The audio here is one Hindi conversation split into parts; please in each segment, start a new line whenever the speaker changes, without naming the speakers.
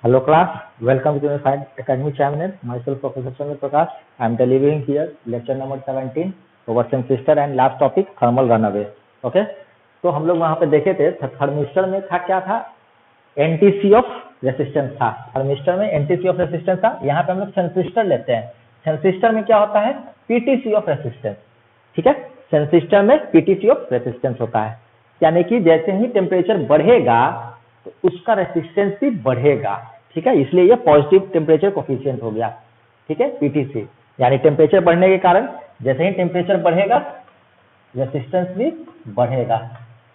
Hello class, welcome to the Science Academy channel. Myself Professor Chandra Prakash. I am delivering here lecture number 17 over thermistor and last topic thermal runaway. Okay, तो हम लोग वहाँ पे देखे थे थर्मिस्टर में था क्या था, एनटीसी ऑफ रेसिस्टेंस था। थर्मिस्टर में एनटीसी ऑफ रेसिस्टेंस था। यहाँ पे हम लोग सेंसिस्टर लेते हैं। सेंसिस्टर में क्या होता है, पीटीसी ऑफ रेसिस्टेंस। ठीक है, सेंसिस्टर में पीटीसी ऑफ रेसिस्टेंस होता है, यानी कि जैसे ही टेम्परेचर बढ़ेगा तो उसका रेसिस्टेंस भी बढ़ेगा। ठीक है, इसलिए ये पॉजिटिव टेम्परेचर कोफिशिएंट हो गया। ठीक है, पीटीसी यानी टेम्परेचर बढ़ने के कारण जैसे ही टेम्परेचर बढ़ेगा रेसिस्टेंस भी बढ़ेगा,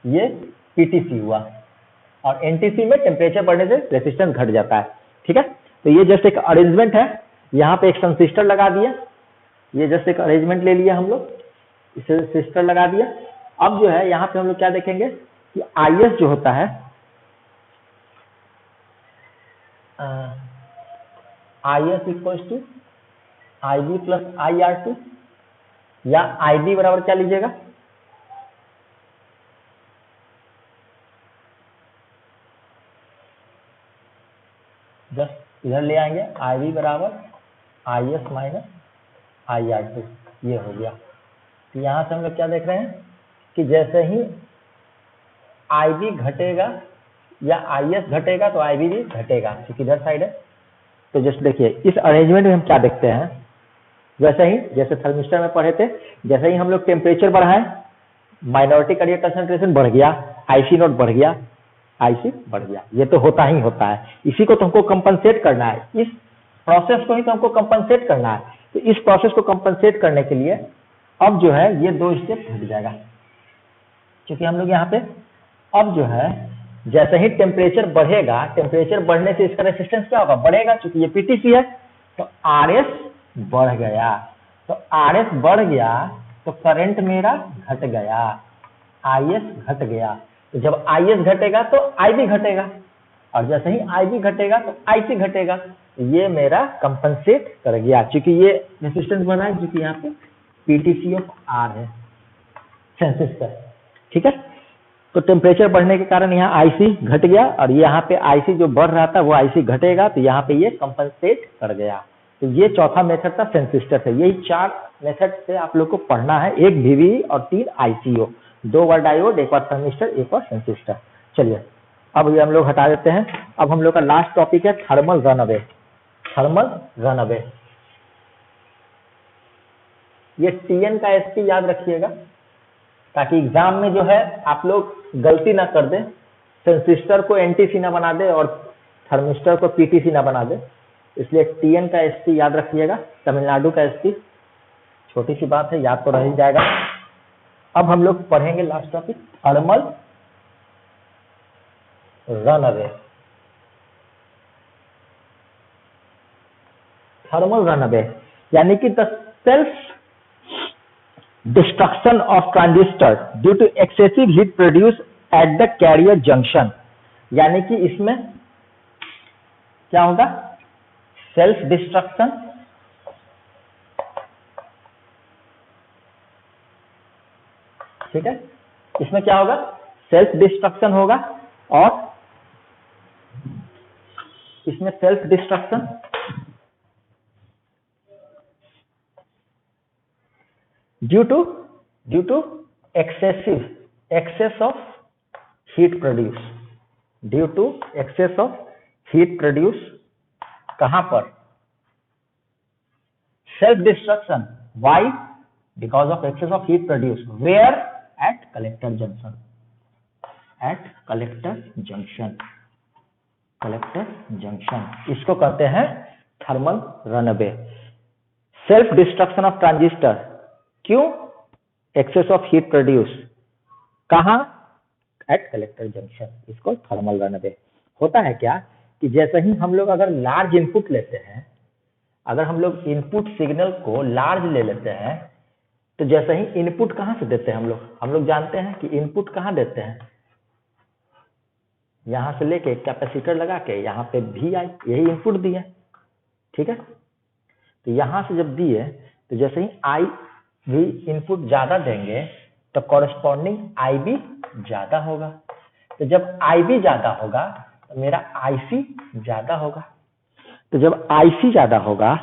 ये पीटीसी हुआ। और एनटीसी में टेम्परेचर बढ़ने से रेसिस्टेंस घट जाता है। ठीक है, तो ये जस्ट एक अरेंजमेंट है। यहाँ पे एक ट्रांजिस्टर लगा दिया, ये जस्ट एक अरेंजमेंट ले लिया हम लोग, इसे ट्रांजिस्टर लगा दिया। अब जो है यहाँ पे हम लोग क्या देखेंगे कि आईएस जो होता है, IS equal to IB plus IR2, या IB बराबर क्या लीजिएगा, जस्ट इधर ले आएंगे, IB बराबर IS माइनस IR2, ये हो गया। तो यहाँ से हम लोग क्या देख रहे हैं कि जैसे ही IB घटेगा या IS घटेगा तो IB भी घटेगा, क्योंकि इधर साइड है। तो जस्ट देखिए इस अरेंजमेंट में हम क्या देखते हैं, वैसे ही जैसे थर्मिस्टर में पढ़े थे, जैसे ही हम लोग टेम्परेचर बढ़ाएं माइनॉरिटी कैरियर कंसंट्रेशन बढ़ गया, आईसी नोट बढ़ गया, आईसी बढ़ गया। ये तो होता ही होता है, इसी को तो हमको कंपनसेट करना है, इस प्रोसेस को ही तो हमको कंपनसेट करना है। तो इस प्रोसेस को कंपनसेट करने के लिए अब जो है ये दो स्टेप घट जाएगा, क्योंकि हम लोग यहाँ पे अब जो है जैसे ही टेम्परेचर बढ़ेगा, टेम्परेचर बढ़ने से इसका रेसिस्टेंस क्या होगा, बढ़ेगा, क्योंकि ये पीटीसी है। तो आरएस बढ़ गया, तो आरएस बढ़ गया तो करंट मेरा घट गया, आईएस घट गया। तो जब आईएस घटेगा तो आईबी घटेगा, और जैसे ही आईबी घटेगा तो आईसी घटेगा। ये मेरा कंपनसेट कर गया, क्योंकि ये रेसिस्टेंस बना है, क्योंकि यहाँ पे पीटीसी ऑफ आर है सेंसिस्टर। ठीक है, तो टेम्परेचर बढ़ने के कारण यहाँ आईसी घट गया, और यहाँ पे आईसी जो बढ़ रहा था वो आईसी घटेगा, तो यहाँ पे ये कंपनसेट कर गया। तो ये चौथा मेथड था सेंसिस्टर से। यही चार मेथड से आप लोग को पढ़ना है, एक वीवी और 3 आईसीओ, 2 बार डायोड, 1 बार थर्मिस्टर, 1 बार सेंसिस्टर। चलिए अब ये हम लोग हटा देते हैं। अब हम लोग का लास्ट टॉपिक है थर्मल रनअवे। थर्मल रनअवे, ये टीएन का एसपी याद रखिएगा, ताकि एग्जाम में जो है आप लोग गलती ना कर दे, सेंसिस्टर को एनटीसी ना बना दे और थर्मिस्टर को पीटीसी ना बना दे। इसलिए टीएन का एसपी याद रखिएगा, तमिलनाडु का एसपी, छोटी सी बात है, याद तो रह ही जाएगा। अब हम लोग पढ़ेंगे last topic thermal runaway. Thermal runaway यानी कि the self destruction of transistor due to excessive heat produced at the carrier junction, यानी कि इसमें क्या होगा, सेल्फ डिस्ट्रक्शन, ठीक है, इसमें क्या होगा, सेल्फ डिस्ट्रक्शन होगा, और इसमें self destruction due to excess of heat produce, due to excess of heat produce, कहां पर, self destruction, why, because of excess of heat produce, where, at collector junction, at collector junction, collector junction, इसको कहते हैं thermal runaway. Self destruction of transistor, क्यों, एक्सेस ऑफ हीट प्रोड्यूस, कहां, एट कलेक्टर जंक्शन, इसको थर्मल रनअवे। होता है क्या कि जैसे ही हम लोग अगर लार्ज इनपुट लेते हैं, अगर हम लोग इनपुट सिग्नल को लार्ज ले लेते हैं, तो जैसे ही इनपुट कहां से देते हैं हम लोग जानते हैं कि इनपुट कहां देते हैं, यहां से लेके कैपेसिटर लगा के यहाँ पे भी आई, यही इनपुट दिए। ठीक है, तो यहां से जब दिए तो जैसे ही आई भी इनपुट ज्यादा देंगे तो कॉरेस्पॉन्डिंग आईबी ज्यादा होगा। तो जब आईबी ज्यादा होगा तो मेरा आईसी ज्यादा होगा। तो जब आईसी ज्यादा होगा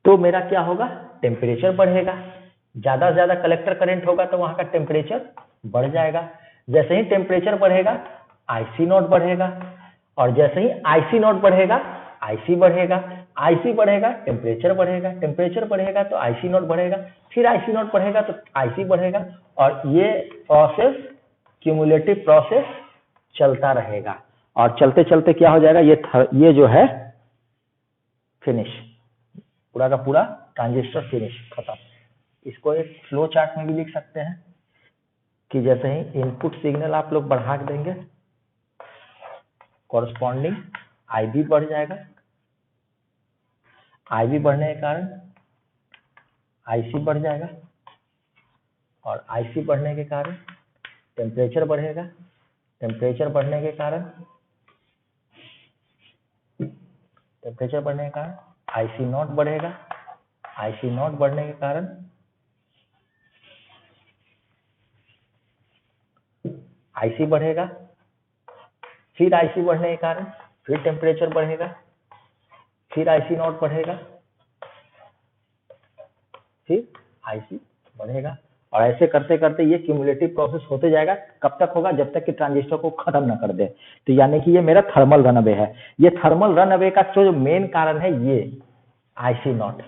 तो मेरा क्या होगा, टेम्परेचर बढ़ेगा। ज्यादा से ज्यादा कलेक्टर करंट होगा तो वहां का टेम्परेचर बढ़ जाएगा। जैसे ही टेम्परेचर बढ़ेगा आईसी नॉट बढ़ेगा, और जैसे ही आईसी नॉट बढ़ेगा आईसी बढ़ेगा, आईसी बढ़ेगा टेम्परेचर बढ़ेगा, टेम्परेचर बढ़ेगा तो आईसी नॉट बढ़ेगा, फिर आईसी नॉट बढ़ेगा तो आईसी बढ़ेगा, और ये प्रोसेस क्यूमुलेटिव प्रोसेस चलता रहेगा। और चलते चलते क्या हो जाएगा, ये जो है फिनिश, पूरा का पूरा ट्रांजिस्टर फिनिश, खत्म। इसको एक फ्लो चार्ट में भी लिख सकते हैं कि जैसे ही इनपुट सिग्नल आप लोग बढ़ा देंगे कॉरस्पॉन्डिंग आईबी बढ़ जाएगा, आईबी बढ़ने के कारण आईसी बढ़ जाएगा, और आईसी बढ़ने के कारण टेम्परेचर बढ़ेगा, टेम्परेचर बढ़ने के कारण आईसी नॉट बढ़ेगा, आईसी नॉट बढ़ने के कारण आईसी बढ़ेगा, फिर आईसी बढ़ने के कारण फिर टेम्परेचर बढ़ेगा, फिर आईसी नॉट बढ़ेगा, फिर आईसी बढ़ेगा, और ऐसे करते करते ये क्यूमुलेटिव प्रोसेस होते जाएगा। कब तक होगा, जब तक कि ट्रांजिस्टर को खत्म ना कर दे। तो यानी कि ये मेरा थर्मल रन अवे है। ये थर्मल रन अवे का जो मेन कारण है ये आईसी नॉट,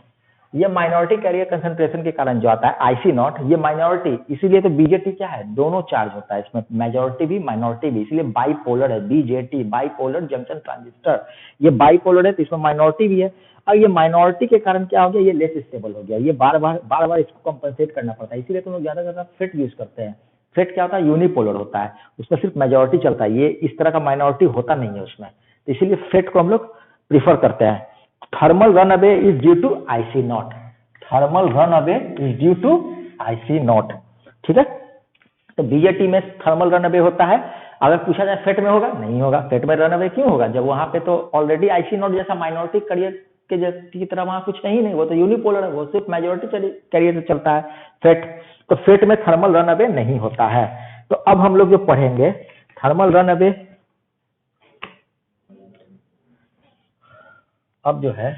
ये माइनॉरिटी कैरियर कंसंट्रेशन के कारण जो आता है आईसी नॉट, ये माइनॉरिटी, इसीलिए तो बीजेटी क्या है, दोनों चार्ज होता है इसमें, मेजॉरिटी भी माइनॉरिटी भी, इसलिए बाइपोलर है बीजेटी, बाइपोलर जंक्शन ट्रांजिस्टर। ये बाइपोलर है तो इसमें माइनॉरिटी भी है, और ये माइनॉरिटी के कारण क्या हो गया, ये लेस स्टेबल हो गया, ये बार बार इसको कंपनसेट करना पड़ता है। इसीलिए तो लोग ज्यादा से ज्यादा फेट यूज करते हैं। फेट क्या होता है, यूनिपोलर होता है, उसमें सिर्फ मेजॉरिटी चलता है, ये इस तरह का माइनॉरिटी होता नहीं है उसमें, तो इसीलिए फेट को हम लोग प्रीफर करते हैं। Thermal runaway is due to IC not, thermal runaway is due to IC not, ठीक है। तो बीजेटी में थर्मल रन अवे होता है। अगर पूछा जाए फेट में होगा, नहीं होगा। फेट में रन अवे क्यों होगा, जब वहां पे तो ऑलरेडी आईसी नॉट जैसा माइनॉरिटी कैरियर की तरह वहां कुछ है ही नहीं, वो तो यूनिपोलर है, वो सिर्फ मेजॉरिटी कैरियर से चलता है फेट। तो फेट में थर्मल रन अवे नहीं होता है। तो अब हम लोग जो पढ़ेंगे थर्मल रन अवे, अब जो है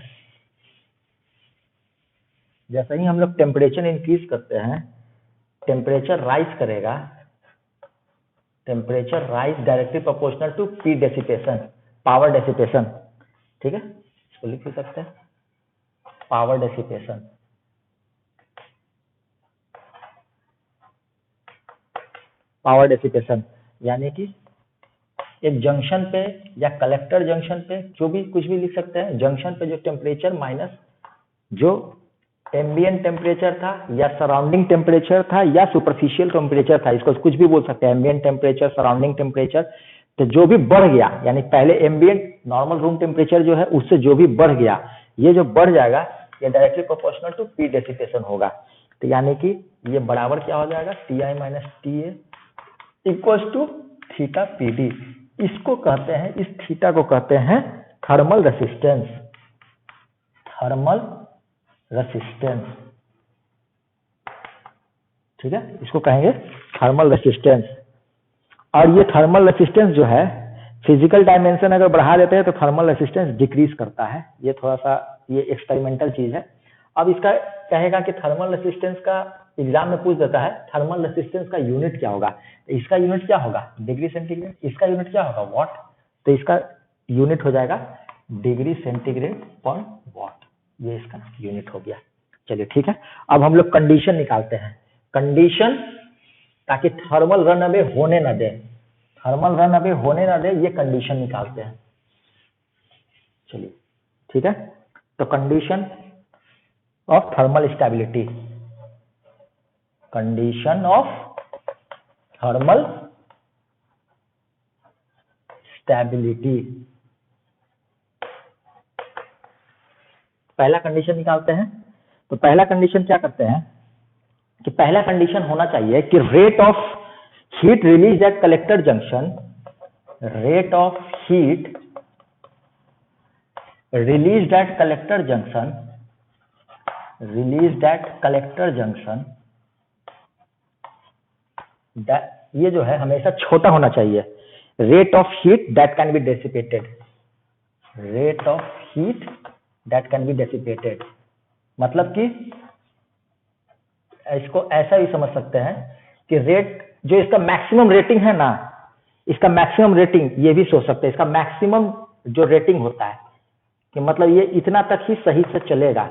जैसे ही हम लोग टेम्परेचर इंक्रीज करते हैं, टेम्परेचर राइज करेगा, temperature rise directly proportional to P dissipation, power dissipation, ठीक है, इसको लिख भी सकते हैं पावर डेसिपेशन। पावर डेसिपेशन यानी कि एक जंक्शन पे या कलेक्टर जंक्शन पे, जो भी कुछ भी लिख सकते हैं, जंक्शन पे जो टेम्परेचर माइनस जो एम्बिएंट टेम्परेचर था या सराउंडिंग टेम्परेचर था या सुपरफिशियल टेम्परेचर था, इसको कुछ भी बोल सकते हैं, एम्बिएंट टेम्परेचर, सराउंडिंग टेम्परेचर, तो जो भी बढ़ गया, यानी पहले एम्बिएंट नॉर्मल रूम टेम्परेचर जो है उससे जो भी बढ़ गया, ये जो बढ़ जाएगा ये directly proportional to P dissipation होगा। तो यानी कि ये बराबर क्या हो जाएगा, T I minus T A equal to theta P D. इसको कहते हैं, इस थीटा को कहते हैं थर्मल रेसिस्टेंस, थर्मल रेसिस्टेंस, ठीक है, इसको कहेंगे थर्मल रेसिस्टेंस। और ये थर्मल रेसिस्टेंस जो है फिजिकल डायमेंशन अगर बढ़ा देते हैं तो थर्मल रेसिस्टेंस डिक्रीज करता है। ये थोड़ा सा ये एक्सपेरिमेंटल चीज है। अब इसका कहेगा कि थर्मल रेसिस्टेंस का एग्जाम में पूछ देता है, थर्मल रेसिस्टेंस का यूनिट क्या होगा, तो इसका यूनिट क्या होगा, डिग्री सेंटीग्रेड, इसका यूनिट क्या होगा, वॉट, तो इसका यूनिट हो जाएगा डिग्री सेंटीग्रेड पर वॉट, ये इसका यूनिट हो गया। चलिए ठीक है, अब हम लोग कंडीशन निकालते हैं, कंडीशन ताकि थर्मल रन अवे होने न दे, थर्मल रन अवे होने न दे, ये कंडीशन निकालते हैं। चलिए ठीक है, तो condition of thermal stability, condition of thermal stability, पहला कंडीशन निकालते हैं। तो पहला कंडीशन क्या करते हैं कि पहला कंडीशन होना चाहिए कि rate of heat release at collector junction, rate of heat released at collector junction, released at collector junction ये जो है हमेशा छोटा होना चाहिए। Rate of heat that can be dissipated, rate of heat that can be dissipated, मतलब कि इसको ऐसा ही समझ सकते हैं कि रेट जो इसका मैक्सिमम रेटिंग है ना, इसका मैक्सिमम रेटिंग ये भी सोच सकते हैं, इसका मैक्सिमम जो रेटिंग होता है कि मतलब ये इतना तक ही सही से चलेगा,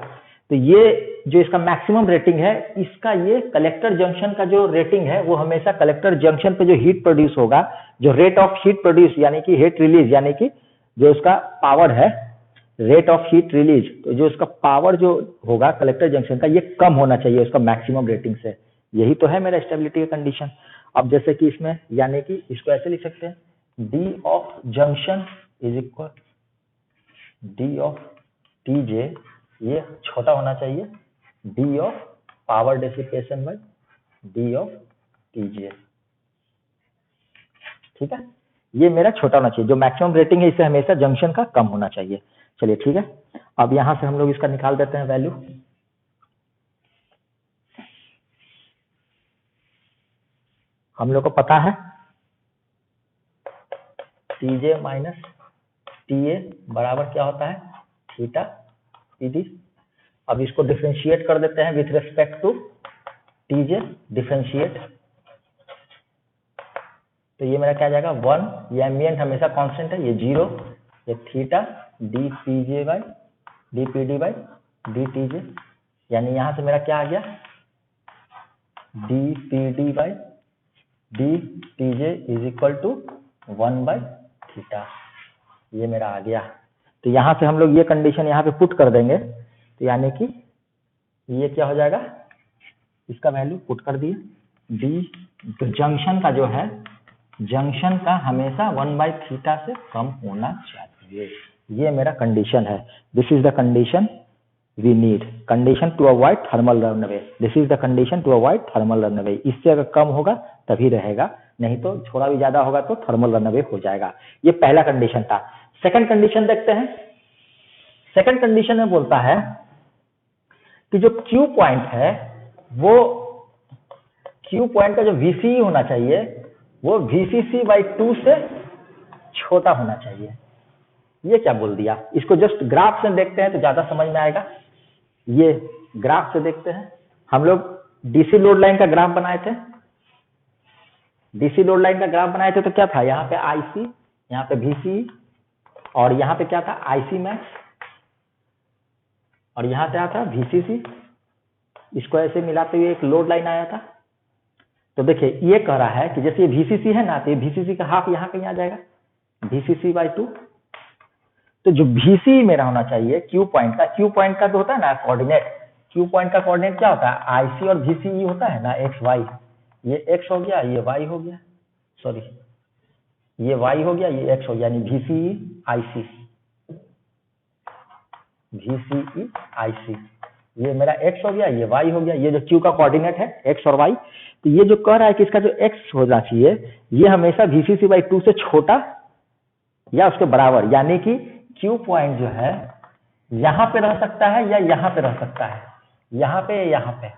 तो ये जो इसका मैक्सिमम रेटिंग है, इसका ये कलेक्टर जंक्शन का जो रेटिंग है वो हमेशा कलेक्टर जंक्शन पे जो हीट प्रोड्यूस होगा, जो रेट ऑफ हीट प्रोड्यूस यानी कि हीट रिलीज, यानी कि जो उसका पावर है, रेट ऑफ हीट रिलीज, तो जो उसका पावर जो होगा कलेक्टर जंक्शन का, ये कम होना चाहिए उसका मैक्सिमम रेटिंग से। यही तो है मेरा स्टेबिलिटी का कंडीशन। अब जैसे कि इसमें यानी कि इसको ऐसे लिख सकते हैं, D of junction is equal D of T J, ये छोटा होना चाहिए D of power dissipation by D of T J. ठीक है, ये मेरा छोटा होना चाहिए, जो मैक्सिमम रेटिंग है इससे हमेशा जंक्शन का कम होना चाहिए। चलिए ठीक है, अब यहां से हम लोग इसका निकाल देते हैं वैल्यू। हम लोग को पता है टी जे माइनस टी ए बराबर क्या होता है, थीटा पी डी। अब इसको डिफरेंशिएट कर देते हैं with respect to T J, differentiate, तो ये मेरा क्या जाएगा 1, ये एम्बिएंट हमेशा कांस्टेंट है, ये 0, ये theta D P J by D P D by D T J, यानी यहां से मेरा क्या आ गया D P D by D T J is equal to 1 by theta, ये मेरा आ गया। तो यहां से हम लोग ये कंडीशन यहाँ पे पुट कर देंगे, तो यानी कि ये क्या हो जाएगा, इसका वैल्यू पुट कर दिए, डी तो जंक्शन का जो है, जंक्शन का हमेशा 1 बाई थीटा से कम होना चाहिए, ये मेरा कंडीशन है। This is the condition we need, condition to avoid thermal runaway, this is the condition to avoid thermal runaway. इससे अगर कम होगा तभी रहेगा, नहीं तो थोड़ा भी ज्यादा होगा तो थर्मल रनअवे हो जाएगा। ये पहला कंडीशन था। सेकंड कंडीशन देखते हैं। सेकंड कंडीशन में बोलता है कि जो क्यू पॉइंट है, वो क्यू पॉइंट का जो VCE होना चाहिए वो VCC बाई 2 से छोटा होना चाहिए। ये क्या बोल दिया, इसको जस्ट ग्राफ से देखते हैं तो ज्यादा समझ में आएगा। ये ग्राफ से देखते हैं, हम लोग डीसी लोड लाइन का ग्राफ बनाए थे, डीसी लोड लाइन का ग्राफ बनाए थे तो क्या था, यहाँ पे IC, यहाँ पे VCE, और यहाँ पे क्या था IC मैक्स, और यहाँ पे क्या था VCC। इसको ऐसे मिलाते हुए एक लोड लाइन आया था। तो देखिए ये कह रहा है कि जैसे ये VCC है ना, तो ये VCC का हाफ यहाँ पे आ जाएगा VCC बाई 2। तो जो VCE मेरा होना चाहिए क्यू पॉइंट का, क्यू पॉइंट का तो होता है ना कोऑर्डिनेट, क्यू पॉइंट का कोऑर्डिनेट क्या होता है, IC और VCE होता है ना, एक्स वाई, ये x हो गया, ये y हो गया, सॉरी ये y हो गया, ये x हो गया, यानी VCE IC, VCE IC, ये मेरा x हो गया, ये y हो गया, ये जो q का कोऑर्डिनेट है x और y। तो ये जो कह रहा है कि इसका जो x होना चाहिए ये हमेशा VCC बाई 2 से छोटा या उसके बराबर, यानी कि q पॉइंट जो है यहाँ पे रह सकता है या यहाँ पे रह सकता है, यहाँ पे या यहाँ पे।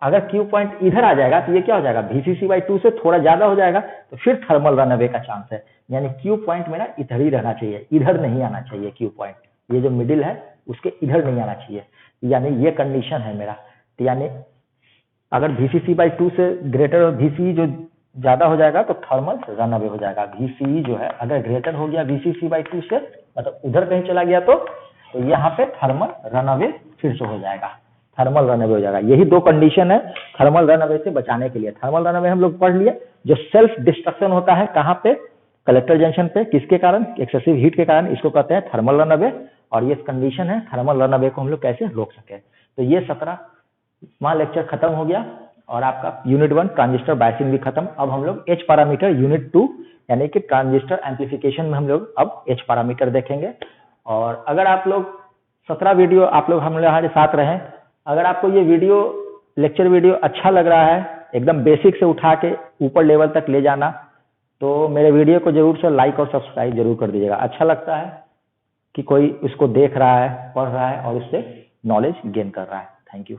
अगर क्यू पॉइंट इधर आ जाएगा तो ये क्या हो जाएगा, VCC बाई 2 से थोड़ा ज्यादा हो जाएगा, तो फिर थर्मल रनअवे का चांस है। यानी क्यू पॉइंट मेरा इधर ही रहना चाहिए, इधर नहीं आना चाहिए क्यू पॉइंट, ये जो मिडिल है उसके इधर नहीं आना चाहिए, यानी ये कंडीशन है मेरा। तो यानी अगर VCC बाई 2 से ग्रेटर और VCE जो ज्यादा हो जाएगा तो थर्मल रनअवे हो जाएगा। VCE जो है अगर ग्रेटर हो गया VCC बाई 2 से, मतलब उधर कहीं चला गया तो यहाँ पे थर्मल रनअवे फिर से हो जाएगा, थर्मल रनअवे हो जाएगा। यही दो कंडीशन है थर्मल रनअवे से बचाने के लिए। थर्मल रनअवे हम लोग पढ़ लिए, जो सेल्फ डिस्ट्रक्शन होता है कहाँ पे, कलेक्टर जंक्शन पे, किसके कारण, एक्सेसिव हीट के कारण, इसको कहते हैं थर्मल रनअवे। और ये कंडीशन है थर्मल रनअवे को हम लोग कैसे रोक सके। तो ये 17वां लेक्चर खत्म हो गया और आपका यूनिट 1 ट्रांजिस्टर बायसिंग भी खत्म। अब हम लोग एच पैरामीटर यूनिट 2 यानी कि ट्रांजिस्टर एम्पलीफिकेशन में हम लोग अब एच पैरामीटर देखेंगे। और अगर आप लोग 17 वीडियो आप लोग हमारे साथ रहें, अगर आपको ये वीडियो लेक्चर वीडियो अच्छा लग रहा है, एकदम बेसिक से उठा के ऊपर लेवल तक ले जाना, तो मेरे वीडियो को जरूर से लाइक और सब्सक्राइब जरूर कर दीजिएगा। अच्छा लगता है कि कोई इसको देख रहा है, पढ़ रहा है और उससे नॉलेज गेन कर रहा है। Thank you.